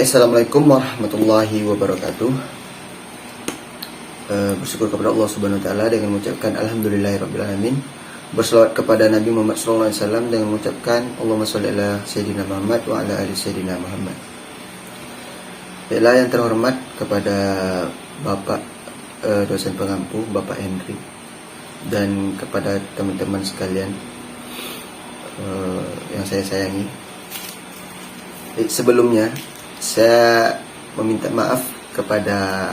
Assalamualaikum warahmatullahi wabarakatuh. Bersyukur kepada Allah Subhanahu wa taala dengan mengucapkan alhamdulillahirabbil alamin. Berselawat kepada Nabi Muhammad sallallahu alaihi wasallam dengan mengucapkan Allahumma shalli ala sayyidina Muhammad wa ala ali sayyidina Muhammad. Baiklah, yang terhormat kepada Bapak dosen pengampu Bapak Henry dan kepada teman-teman sekalian yang saya sayangi. Sebelumnya saya meminta maaf kepada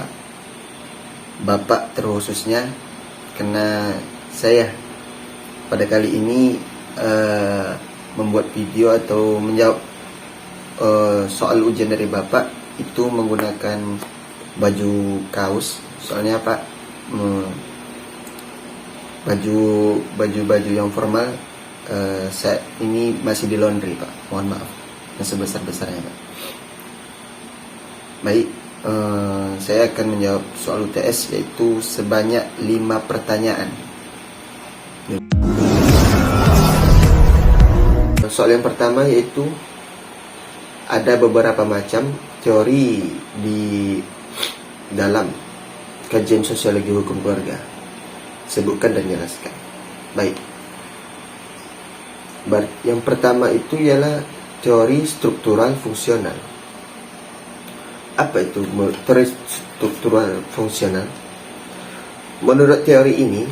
Bapak terkhususnya karena saya pada kali ini membuat video atau menjawab soal ujian dari Bapak itu menggunakan baju kaos. Soalnya Pak, baju yang formal saya ini masih di laundry Pak, mohon maaf yang sebesar-besarnya Pak. Baik, saya akan menjawab soal UTS yaitu sebanyak 5 pertanyaan. Soal yang pertama yaitu ada beberapa macam teori di dalam kajian sosiologi hukum keluarga. Sebutkan dan jelaskan. Baik. Yang pertama itu ialah teori struktural fungsional. Apa itu teori struktural fungsional? Menurut teori ini,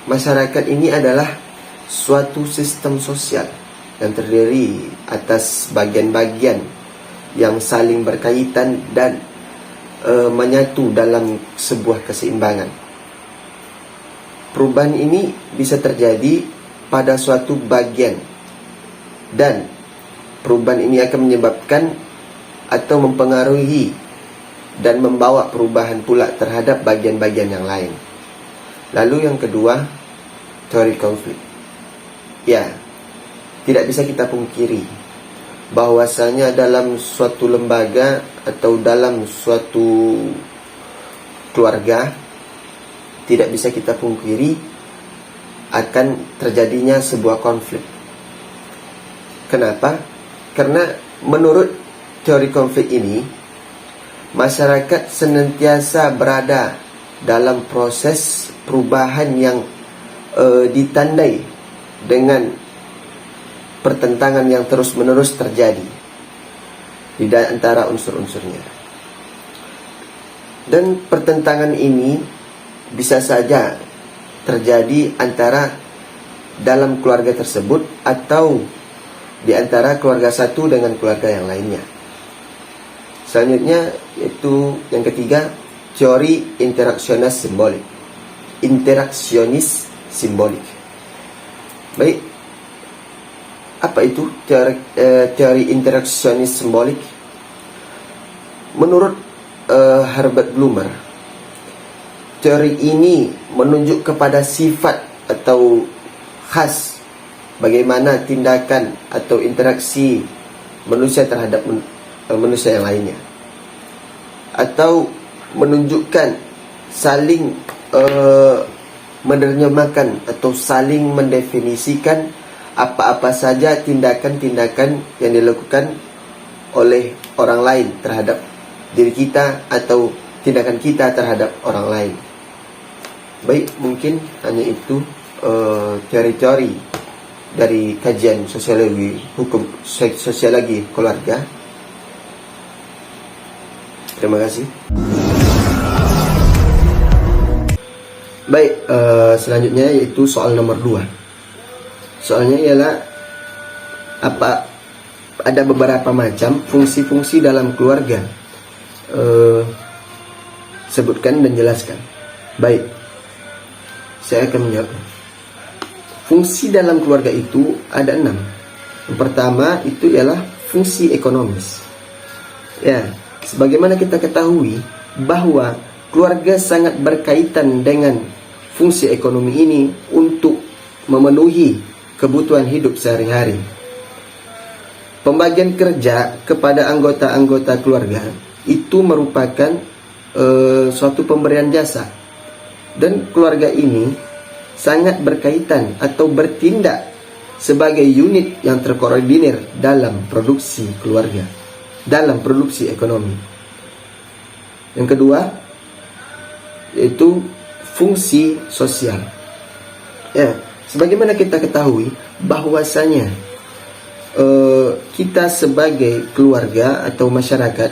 masyarakat ini adalah suatu sistem sosial yang terdiri atas bagian-bagian yang saling berkaitan dan menyatu dalam sebuah keseimbangan. Perubahan ini bisa terjadi pada suatu bagian dan perubahan ini akan menyebabkan atau mempengaruhi dan membawa perubahan pula terhadap bagian-bagian yang lain. Lalu yang kedua, teori konflik. Ya, tidak bisa kita pungkiri bahwasanya dalam suatu lembaga atau dalam suatu keluarga tidak bisa kita pungkiri akan terjadinya sebuah konflik. Kenapa? Karena menurut teori konflik ini, masyarakat senantiasa berada dalam proses perubahan yang ditandai dengan pertentangan yang terus-menerus terjadi di antara unsur-unsurnya. Dan pertentangan ini bisa saja terjadi antara dalam keluarga tersebut atau di antara keluarga satu dengan keluarga yang lainnya. Selanjutnya yaitu yang ketiga, teori interaksionis simbolik. Baik, apa itu teori interaksionis simbolik? Menurut Herbert Blumer, teori ini menunjuk kepada sifat atau khas bagaimana tindakan atau interaksi manusia terhadap manusia yang lainnya, atau menunjukkan saling menerjemahkan atau saling mendefinisikan apa-apa saja tindakan-tindakan yang dilakukan oleh orang lain terhadap diri kita atau tindakan kita terhadap orang lain. Baik, mungkin hanya itu teori-teori dari kajian sosiologi hukum sosiologi keluarga. Terima kasih. Baik, selanjutnya yaitu soal nomor 2. Soalnya ialah ada beberapa macam fungsi-fungsi dalam keluarga. Sebutkan dan jelaskan. Baik, saya akan menjawab. Fungsi dalam keluarga itu ada 6. Yang pertama itu ialah fungsi ekonomis. Ya, sebagaimana kita ketahui bahwa keluarga sangat berkaitan dengan fungsi ekonomi ini untuk memenuhi kebutuhan hidup sehari-hari. Pembagian kerja kepada anggota-anggota keluarga itu merupakan suatu pemberian jasa, dan keluarga ini sangat berkaitan atau bertindak sebagai unit yang terkoordinir dalam produksi keluarga, dalam produksi ekonomi. Yang kedua yaitu fungsi sosial. Ya, sebagaimana kita ketahui bahwasanya kita sebagai keluarga atau masyarakat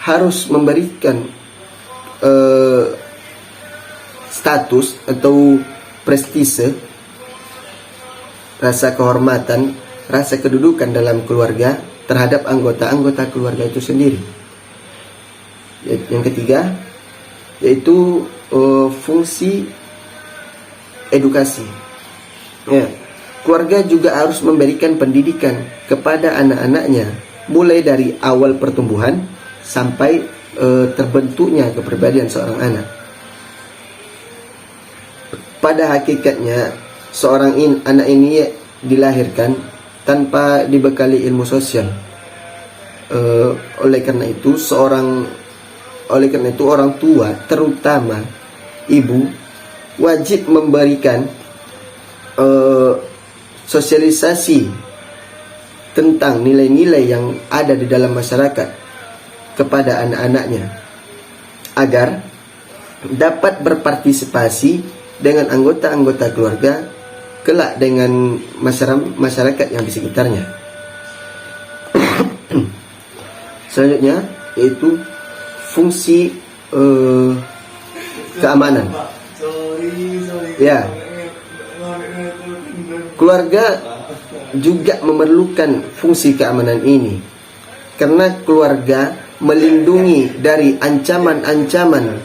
harus memberikan status atau prestise, rasa kehormatan, rasa kedudukan dalam keluarga terhadap anggota-anggota keluarga itu sendiri. Yang ketiga yaitu fungsi edukasi. Ya, keluarga juga harus memberikan pendidikan kepada anak-anaknya mulai dari awal pertumbuhan sampai terbentuknya kepribadian seorang anak. Pada hakikatnya seorang anak ini dilahirkan tanpa dibekali ilmu sosial. Oleh karena itu orang tua, terutama ibu, wajib memberikan sosialisasi tentang nilai-nilai yang ada di dalam masyarakat kepada anak-anaknya agar dapat berpartisipasi dengan anggota-anggota keluarga kelak dengan masyarakat yang di sekitarnya. Selanjutnya yaitu fungsi keamanan. Ya, keluarga juga memerlukan fungsi keamanan ini karena keluarga melindungi dari ancaman-ancaman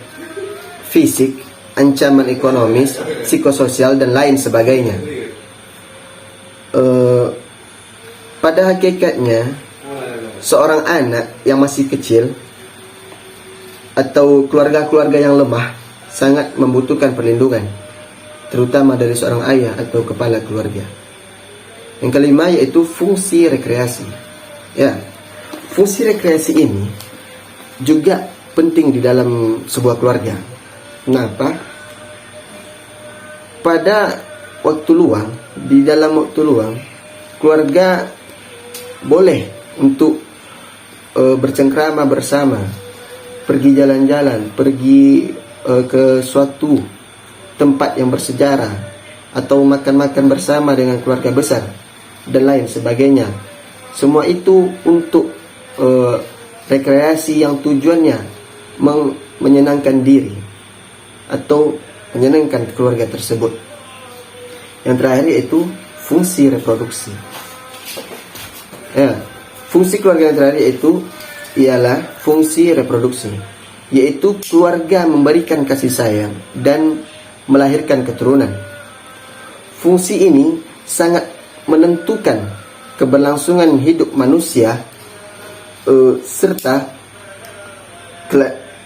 fisik, ancaman ekonomis, psikososial dan lain sebagainya. Pada hakikatnya seorang anak yang masih kecil atau keluarga-keluarga yang lemah sangat membutuhkan perlindungan, terutama dari seorang ayah atau kepala keluarga. Yang kelima yaitu fungsi rekreasi. Ya, fungsi rekreasi ini juga penting di dalam sebuah keluarga. Kenapa? Pada waktu luang, di dalam waktu luang, keluarga boleh untuk bercengkrama bersama, pergi jalan-jalan, pergi ke suatu tempat yang bersejarah, atau makan-makan bersama dengan keluarga besar dan lain sebagainya. Semua itu untuk rekreasi yang tujuannya menyenangkan diri atau menyenangkan keluarga tersebut. Yang terakhir yaitu fungsi reproduksi. Ya, fungsi keluarga yang terakhir yaitu ialah fungsi reproduksi, yaitu keluarga memberikan kasih sayang dan melahirkan keturunan. Fungsi ini sangat menentukan keberlangsungan hidup manusia serta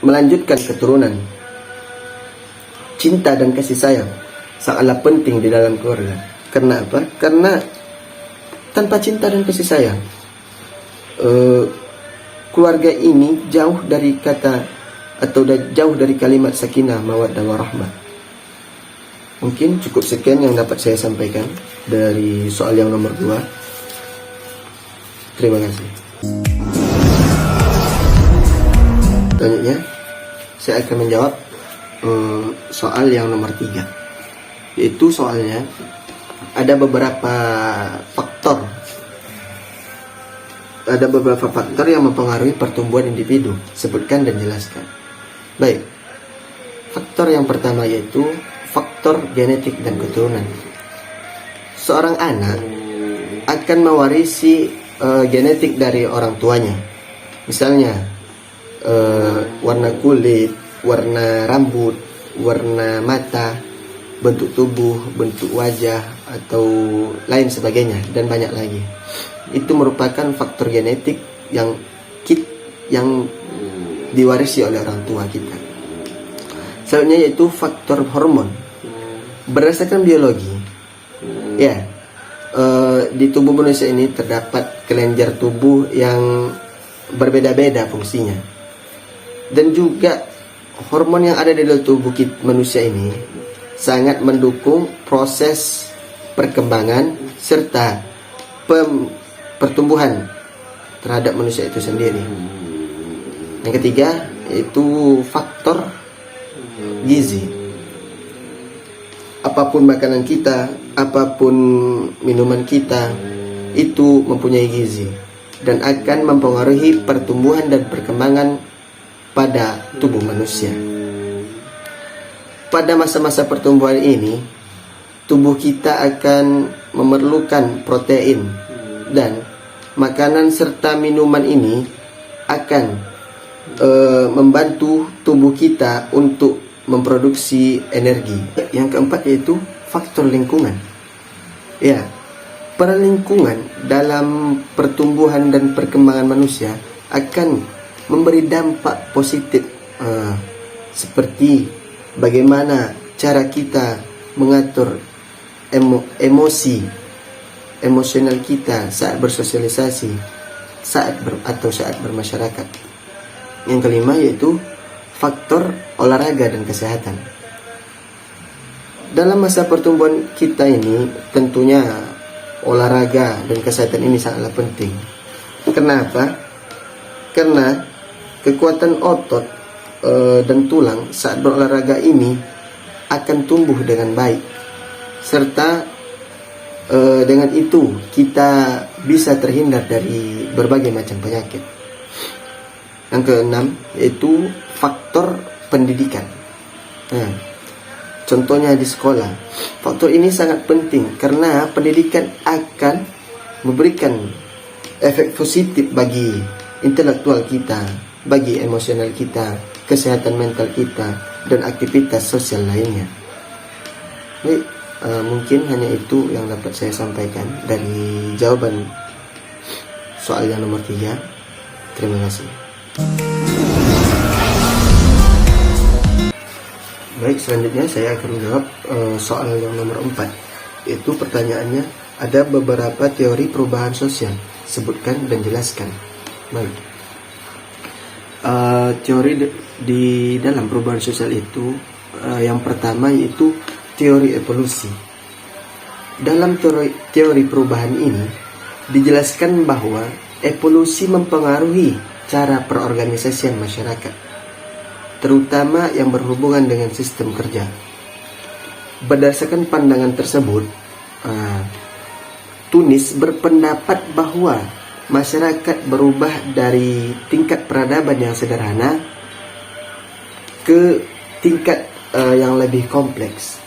melanjutkan keturunan. Cinta dan kasih sayang sangatlah penting di dalam keluarga. Karena apa? Karena tanpa cinta dan kasih sayang, keluarga ini jauh dari kata atau jauh dari kalimat sakinah, mawaddah warahmah. Mungkin cukup sekian yang dapat saya sampaikan dari soal yang nomor 2. Terima kasih. Selanjutnya saya akan menjawab soal yang nomor 3, yaitu soalnya ada beberapa faktor yang mempengaruhi pertumbuhan individu. Sebutkan dan jelaskan. Baik, faktor yang pertama yaitu faktor genetik dan keturunan. Seorang anak akan mewarisi genetik dari orang tuanya. Misalnya warna kulit, warna rambut, warna mata, bentuk tubuh, bentuk wajah, atau lain sebagainya, dan banyak lagi. Itu merupakan faktor genetik yang diwarisi oleh orang tua kita. Selanjutnya yaitu faktor hormon. Berdasarkan biologi, ya, di tubuh manusia ini terdapat kelenjar tubuh yang berbeda-beda fungsinya, dan juga hormon yang ada di dalam tubuh manusia ini sangat mendukung proses perkembangan, serta pertumbuhan terhadap manusia itu sendiri. Yang ketiga yaitu faktor gizi. Apapun makanan kita, apapun minuman kita, itu mempunyai gizi dan akan mempengaruhi pertumbuhan dan perkembangan pada tubuh manusia. Pada masa-masa pertumbuhan ini, tubuh kita akan memerlukan protein, dan makanan serta minuman ini akan membantu tubuh kita untuk memproduksi energi. Yang keempat yaitu faktor lingkungan. Ya, peran lingkungan dalam pertumbuhan dan perkembangan manusia akan memberi dampak positif, seperti bagaimana cara kita mengatur emosional kita saat bersosialisasi, saat bermasyarakat. Yang kelima yaitu faktor olahraga dan kesehatan. Dalam masa pertumbuhan kita ini, tentunya olahraga dan kesehatan ini sangatlah penting. Kenapa? Karena kekuatan otot dan tulang saat berolahraga ini akan tumbuh dengan baik, serta dengan itu kita bisa terhindar dari berbagai macam penyakit. Yang keenam yaitu faktor pendidikan. Contohnya di sekolah, faktor ini sangat penting karena pendidikan akan memberikan efek positif bagi intelektual kita, bagi emosional kita, kesehatan mental kita, dan aktivitas sosial lainnya. Baik, mungkin hanya itu yang dapat saya sampaikan dari jawaban soal yang nomor 3. Terima kasih. Baik, selanjutnya saya akan menjawab soal yang nomor 4, yaitu pertanyaannya, ada beberapa teori perubahan sosial, sebutkan dan jelaskan. Baik, teori di dalam perubahan sosial itu, yang pertama yaitu teori evolusi. Dalam teori perubahan ini dijelaskan bahwa evolusi mempengaruhi cara perorganisasian masyarakat, terutama yang berhubungan dengan sistem kerja. Berdasarkan pandangan tersebut, Tunis berpendapat bahwa masyarakat berubah dari tingkat peradaban yang sederhana ke tingkat yang lebih kompleks.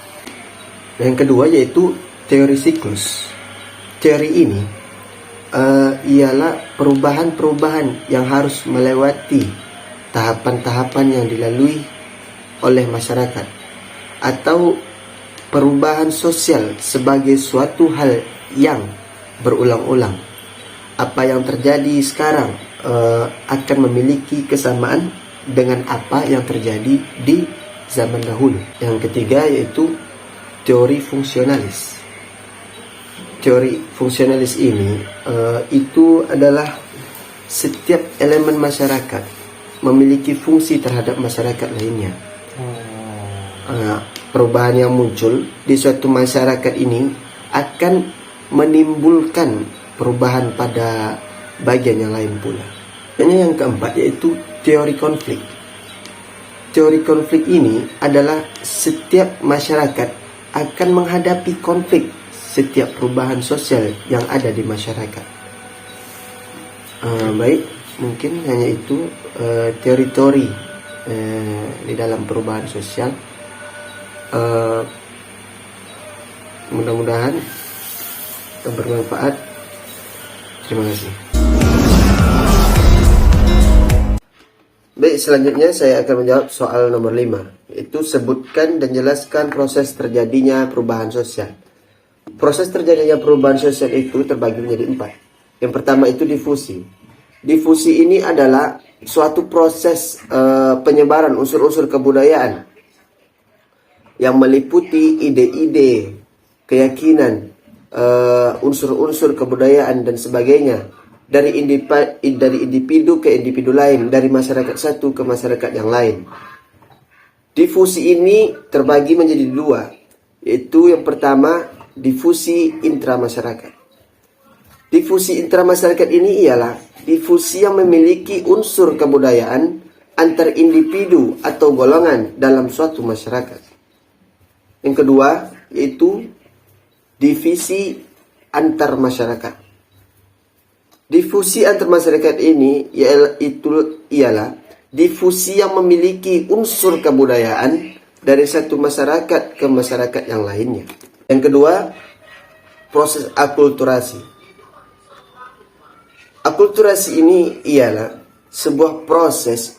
Yang kedua yaitu teori siklus. Teori ini ialah perubahan-perubahan yang harus melewati tahapan-tahapan yang dilalui oleh masyarakat, atau perubahan sosial sebagai suatu hal yang berulang-ulang. Apa yang terjadi sekarang akan memiliki kesamaan dengan apa yang terjadi di zaman dahulu. Yang ketiga yaitu teori fungsionalis. Teori fungsionalis ini itu adalah setiap elemen masyarakat memiliki fungsi terhadap masyarakat lainnya. Perubahan yang muncul di suatu masyarakat ini akan menimbulkan perubahan pada bagian yang lain pula. Dan yang keempat yaitu teori konflik. Teori konflik ini adalah setiap masyarakat akan menghadapi konflik setiap perubahan sosial yang ada di masyarakat. Baik, mungkin hanya itu teori-teori di dalam perubahan sosial. Mudah-mudahan bermanfaat. Terima kasih. Baik, selanjutnya saya akan menjawab soal nomor 5, yaitu sebutkan dan jelaskan proses terjadinya perubahan sosial. Proses terjadinya perubahan sosial itu terbagi menjadi 4. Yang pertama itu difusi. Difusi ini adalah suatu proses penyebaran unsur-unsur kebudayaan yang meliputi ide-ide, keyakinan, unsur-unsur kebudayaan dan sebagainya dari individu ke individu lain, dari masyarakat satu ke masyarakat yang lain. Difusi ini terbagi menjadi 2, yaitu yang pertama difusi intramasyarakat. Difusi intramasyarakat ini ialah difusi yang memiliki unsur kebudayaan antar individu atau golongan dalam suatu masyarakat. Yang kedua yaitu divisi antar masyarakat. Difusi antar masyarakat ini ialah difusi yang memiliki unsur kebudayaan dari satu masyarakat ke masyarakat yang lainnya. Yang kedua, proses akulturasi. Akulturasi ini ialah sebuah proses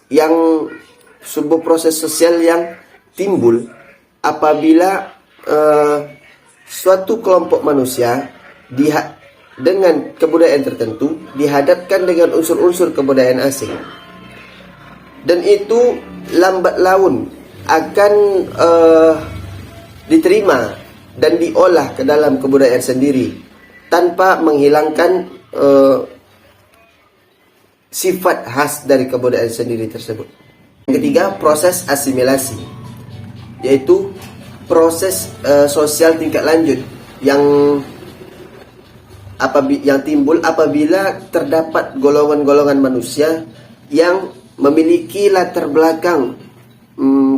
sosial yang timbul apabila suatu kelompok manusia dengan kebudayaan tertentu dihadapkan dengan unsur-unsur kebudayaan asing, dan itu lambat laun akan diterima dan diolah ke dalam kebudayaan sendiri tanpa menghilangkan sifat khas dari kebudayaan sendiri tersebut. Yang ketiga, proses asimilasi, yaitu proses sosial tingkat lanjut yang timbul apabila terdapat golongan-golongan manusia yang memiliki latar belakang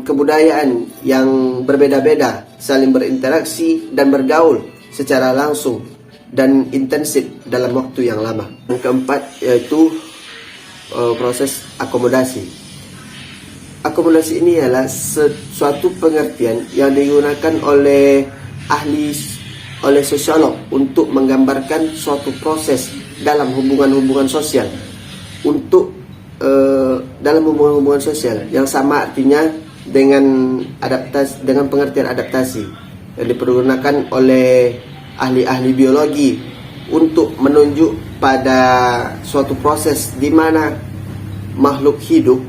kebudayaan yang berbeda-beda, saling berinteraksi dan bergaul secara langsung dan intensif dalam waktu yang lama. Yang keempat yaitu proses akomodasi. Akomodasi ini adalah suatu pengertian yang digunakan oleh sosiolog untuk menggambarkan suatu proses dalam hubungan-hubungan sosial. Dalam hubungan-hubungan sosial yang sama artinya dengan pengertian adaptasi yang dipergunakan oleh ahli-ahli biologi untuk menunjuk pada suatu proses di mana makhluk hidup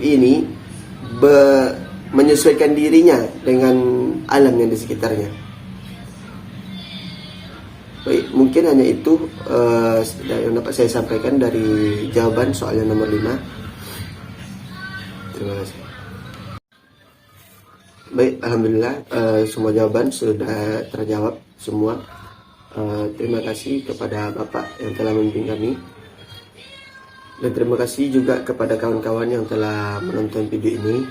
ini menyesuaikan dirinya dengan alam yang di sekitarnya. Baik, mungkin hanya itu yang dapat saya sampaikan dari jawaban soal yang nomor 5. Terima kasih. Baik, alhamdulillah semua jawaban sudah terjawab semua. Terima kasih kepada Bapak yang telah membimbing kami, dan terima kasih juga kepada kawan-kawan yang telah menonton video ini.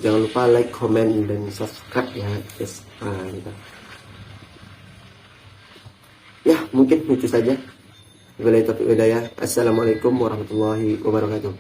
Jangan lupa like, comment, dan subscribe ya. Yes. Ya, mungkin itu saja. Wabillahi taufiq wal hidayah. Assalamualaikum warahmatullahi wabarakatuh.